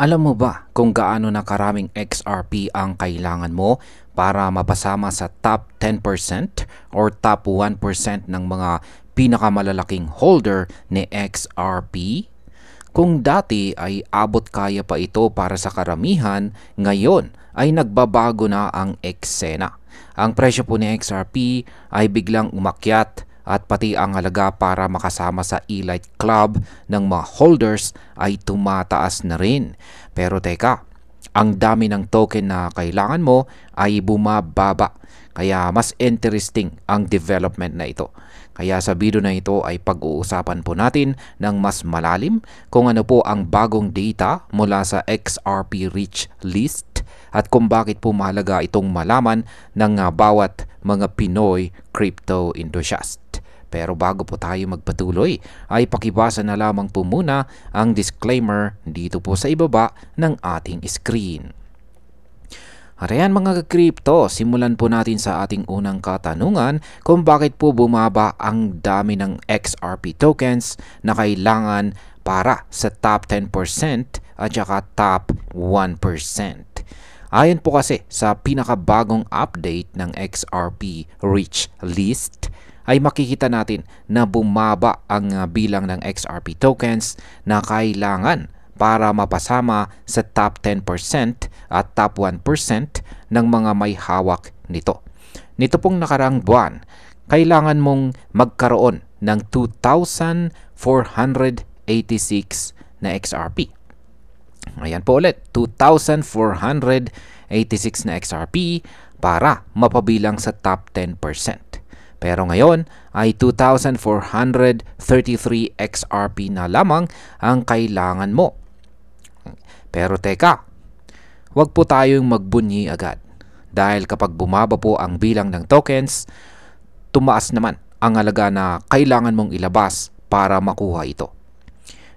Alam mo ba kung gaano na karaming XRP ang kailangan mo para mapasama sa top 10% or top 1% ng mga pinakamalalaking holder ni XRP? Kung dati ay abot kaya pa ito para sa karamihan, ngayon ay nagbabago na ang eksena. Ang presyo po ni XRP ay biglang umakyat at pati ang halaga para makasama sa Elite Club ng mga holders ay tumataas na rin. Pero teka, ang dami ng token na kailangan mo ay bumababa. Kaya mas interesting ang development na ito. Kaya sa video na ito ay pag-uusapan po natin ng mas malalim kung ano po ang bagong data mula sa XRP Rich List at kung bakit po mahalaga itong malaman ng bawat mga Pinoy crypto enthusiast. Pero bago po tayo magpatuloy, ay pakibasa na lamang po muna ang disclaimer dito po sa ibaba ng ating screen. At ayan mga ka-crypto, simulan po natin sa ating unang katanungan kung bakit po bumaba ang dami ng XRP tokens na kailangan para sa top 10% at saka top 1%. Ayon po kasi sa pinakabagong update ng XRP Rich List, ay makikita natin na bumaba ang bilang ng XRP tokens na kailangan para mapasama sa top 10% at top 1% ng mga may hawak nito. Nito pong nakarang buwan, kailangan mong magkaroon ng 2,486 na XRP. Ayan po ulit, 2,486 na XRP para mapabilang sa top 10%. Pero ngayon ay 2,433 XRP na lamang ang kailangan mo. Pero teka, huwag po tayong magbunyi agad. Dahil kapag bumaba po ang bilang ng tokens, tumaas naman ang halaga na kailangan mong ilabas para makuha ito.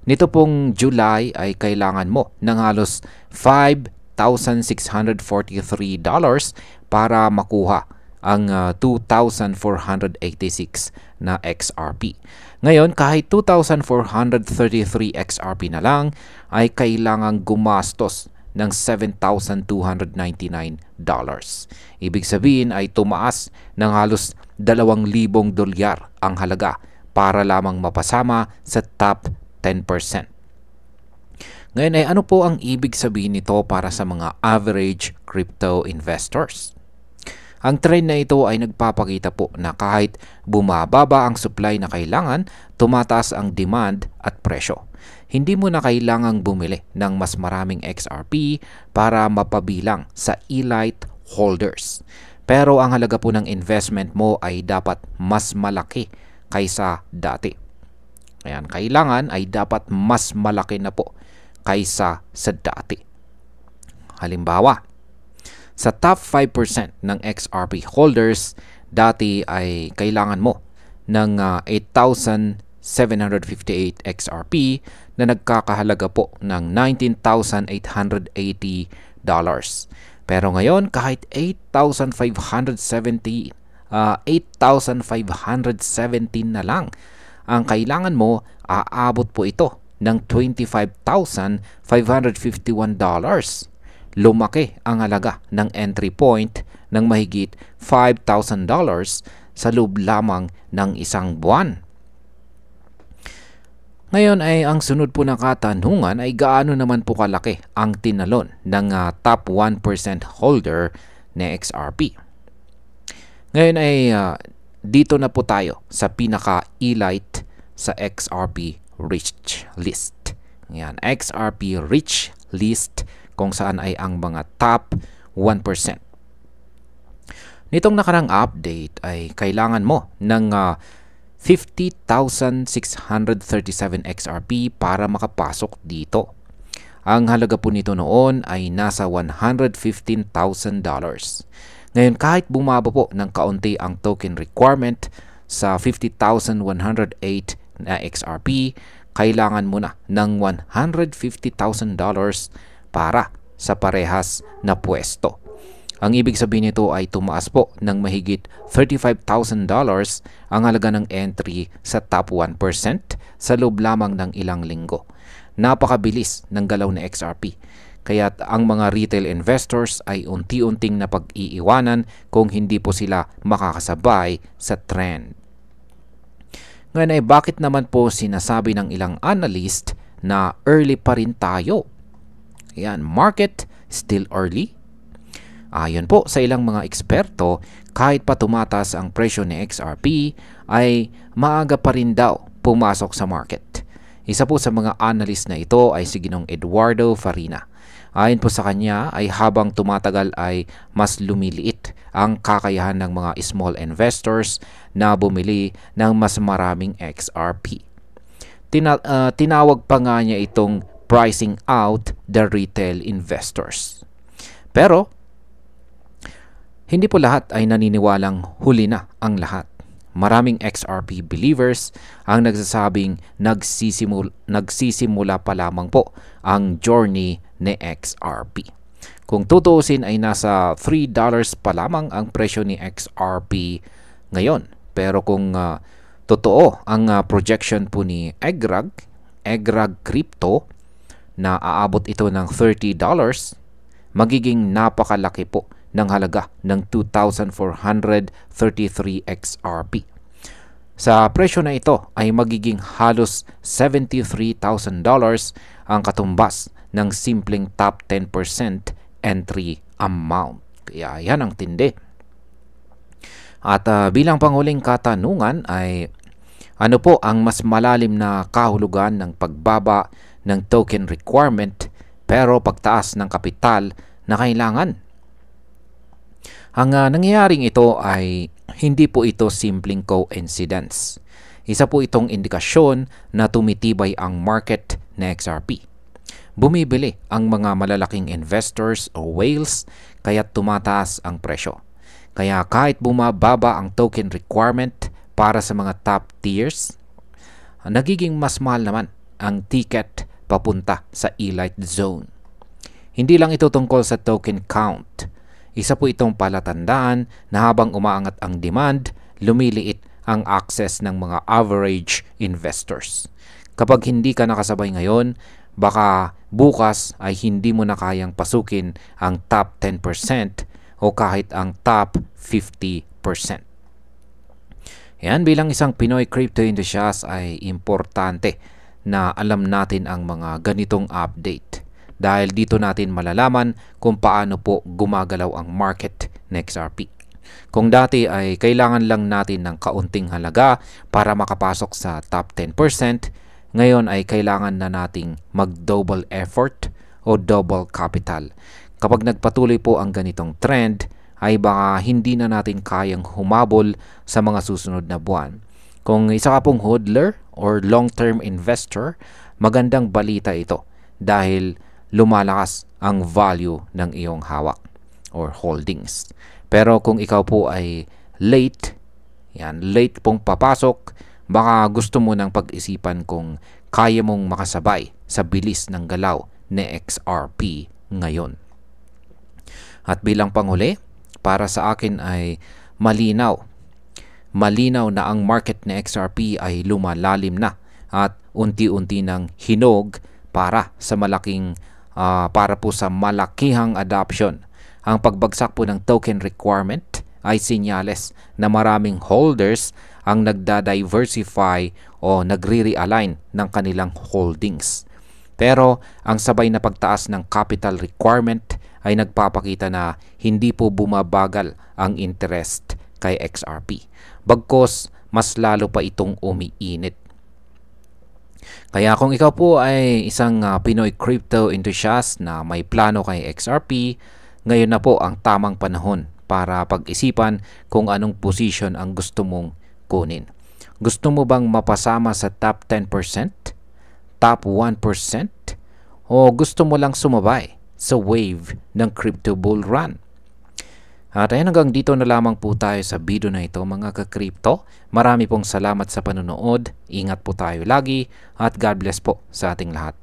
Nito pong July ay kailangan mo ng halos $5,643 para makuha ang 2,486 na XRP. Ngayon, kahit 2,433 XRP na lang, ay kailangang gumastos ng $7,299. Ibig sabihin ay tumaas ng halos $2,000 ang halaga para lamang mapasama sa top 10%. Ngayon ay ano po ang ibig sabihin nito para sa mga average crypto investors? Ang trend na ito ay nagpapakita po na kahit bumababa ang supply na kailangan, tumataas ang demand at presyo. Hindi mo na kailangang bumili ng mas maraming XRP para mapabilang sa Elite holders. Pero ang halaga po ng investment mo ay dapat mas malaki kaysa dati. Ayan, kailangan ay dapat mas malaki na po kaysa sa dati. Halimbawa, sa top 5% ng XRP holders, dati ay kailangan mo ng 8,758 XRP na nagkakahalaga po ng $19,880. Pero ngayon, kahit 8,517 na lang ang kailangan mo, aabot po ito ng $25,551. Lumaki ang halaga ng entry point ng mahigit $5,000 sa loob lamang ng isang buwan. Ngayon ay ang sunod po na katanungan ay gaano naman po kalaki ang tinalon ng top 1% holder na XRP. Ngayon ay dito na po tayo sa pinaka-elite sa XRP Rich List. Yan, XRP Rich List kung saan ay ang mga top 1%. Nitong nakarang update ay kailangan mo ng 50,637 XRP para makapasok dito. Ang halaga po nito noon ay nasa $115,000. Ngayon kahit bumaba po ng kaunti ang token requirement sa 50,108 na XRP, kailangan mo na ng $150,000 para sa parehas na pwesto. Ang ibig sabihin nito ay tumaas po ng mahigit $35,000 ang halaga ng entry sa top 1% sa loob lamang ng ilang linggo. napakabilis ng galaw na XRP. Kaya't ang mga retail investors ay unti-unting napag-iiwanan kung hindi po sila makakasabay sa trend. Ngayon ay bakit naman po sinasabi ng ilang analyst na early pa rin tayo? Ayan, market still early? Ayon po sa ilang mga eksperto, kahit pa tumataas ang presyo ni XRP, ay maaga pa rin daw pumasok sa market. Isa po sa mga analyst na ito ay si Ginong Eduardo Farina. Ayon po sa kanya ay habang tumatagal ay mas lumiliit ang kakayahan ng mga small investors na bumili ng mas maraming XRP. Tinawag pa nga niya itong pricing out the retail investors. Pero hindi po lahat ay naniniwalang huli na ang lahat. Maraming XRP believers ang nagsasabing nagsisimula pa lamang po ang journey ni XRP. Kung tutuusin ay nasa $3 pa lamang ang presyo ni XRP ngayon. Pero kung totoo ang projection po ni Egrag Crypto na aabot ito ng $30, magiging napakalaki po ng halaga ng 2,433 XRP. Sa presyo na ito ay magiging halos $73,000 ang katumbas ng simpleng top 10% entry amount. Kaya yan ang tindi. At bilang panghuling katanungan ay ano po ang mas malalim na kahulugan ng pagbaba ng token requirement pero pagtaas ng kapital na kailangan? Ang nangyayaring ito ay hindi po ito simpleng coincidence. Isa po itong indikasyon na tumitibay ang market na XRP. Bumibili ang mga malalaking investors o whales kaya tumataas ang presyo. Kaya kahit bumababa ang token requirement para sa mga top tiers, nagiging mas mahal naman ang ticket papunta sa elite zone. Hindi lang ito tungkol sa token count. Isa po itong palatandaan na habang umaangat ang demand, lumiliit ang access ng mga average investors. Kapag hindi ka nakasabay ngayon, baka bukas ay hindi mo na kayang pasukin ang top 10% o kahit ang top 50%. Yan, bilang isang Pinoy crypto enthusiast ay importante na alam natin ang mga ganitong update. Dahil dito natin malalaman kung paano po gumagalaw ang market ng XRP. Kung dati ay kailangan lang natin ng kaunting halaga para makapasok sa top 10%, ngayon ay kailangan na nating mag-double effort o double capital. Kapag nagpatuloy po ang ganitong trend, ay baka hindi na natin kayang humabol sa mga susunod na buwan. Kung isa ka pong hodler or long-term investor, magandang balita ito dahil lumalakas ang value ng iyong hawak or holdings. Pero kung ikaw po ay late pong papasok, baka gusto mo nang pag-isipan kung kaya mong makasabay sa bilis ng galaw ni XRP ngayon. At bilang panghuli, para sa akin ay malinaw na ang market ni XRP ay lumalalim na at unti-unti nang hinog para po sa malakihang adoption. Ang pagbagsak po ng token requirement ay senyales na maraming holders ang nagda-diversify o nagre-realign ng kanilang holdings. Pero ang sabay na pagtaas ng capital requirement ay nagpapakita na hindi po bumabagal ang interest kay XRP. Bagkus mas lalo pa itong umiinit. Kaya kung ikaw po ay isang Pinoy crypto enthusiast na may plano kay XRP, ngayon na po ang tamang panahon para pag-isipan kung anong position ang gusto mong kunin. Gusto mo bang mapasama sa top 10%? Top 1%? O gusto mo lang sumabay sa wave ng crypto bull run? At ayun, hanggang dito na lamang po tayo sa video na ito mga ka-crypto. Marami pong salamat sa panonood. Ingat po tayo lagi at God bless po sa ating lahat.